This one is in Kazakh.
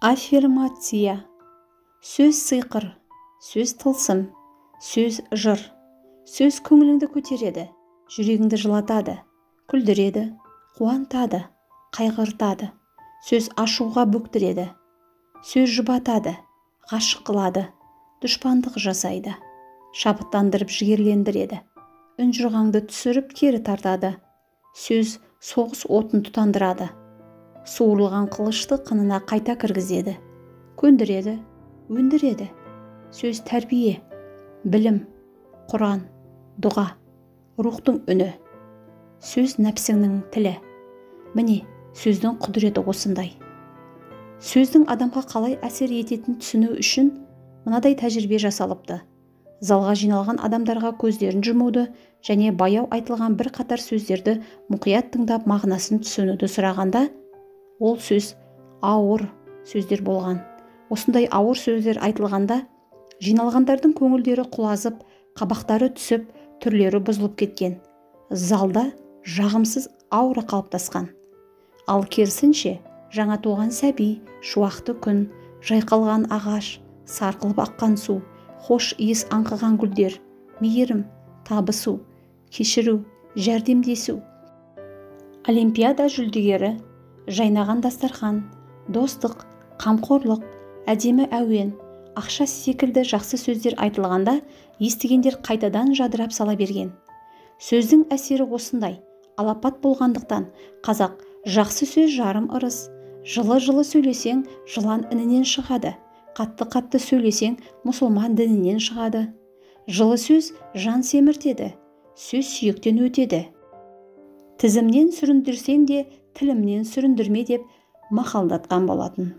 Аффирмация. Сөз сиқыр, сөз тылсым, сөз жыр. Сөз көңіліңді көтереді, жүрегіңді жылатады, күлдіреді, қуантады, қайғыртады. Сөз ашуға бөктіреді, сөз жұбатады, ғашық қылады, дұшпандық жасайды, шабыттандырып жігерлендіреді, үнжұрғаңды түсіріп кері тартады. Сөз соғыс отын тұтандырады, суырылған қылышты қынына қайта кіргізеді, көндіреді, өндіреді. Сөз тәрбие, білім, Құран, дұға, рухтың үні. Сөз нәпсіңнің тілі. Міне, сөздің құдіреті осындай. Сөздің адамға қалай әсер ететінін түсіну үшін мынадай тәжірибе жасалыпты. Залға жиналған адамдарға көздерін жұмуды және баяу айтылған бір қатар сөздерді мұқият тыңдап мағынасын түсінуді сұрағанда, ол сөз ауыр сөздер болған. Осындай ауыр сөздер айтылғанда, жиналғандардың көңілдері құлазып, қабақтары түсіп, түрлері бұзылып кеткен. Залда жағымсыз аура қалыптасқан. Ал керісінше, жаңа туған сәби, шуақты күн, жайқалған ағаш, сарқылып аққан су, хош иіс аңқыған гүлдер, мейірім, табысу, кешіру, жәрдемдесу. Олимпиада жүлдегері, жайнаған дастархан, достық, қамқорлық, әдемі әуен, ақша секілді жақсы сөздер айтылғанда, естігендер қайтадан жадырап сала берген. Сөздің әсері осындай. Алапат болғандықтан, қазақ жақсы сөз жарым ырыс, жылы-жылы сөйлесең, жылан інінен шығады, қатты-қатты сөйлесең, мұсылман дінінен шығады. Жылы сөз жан семіртеді, сөз сүйектен өтеді. Тізімнен сүріндірсең де, тілімнен сүріндірме деп мақалдатқан болатын.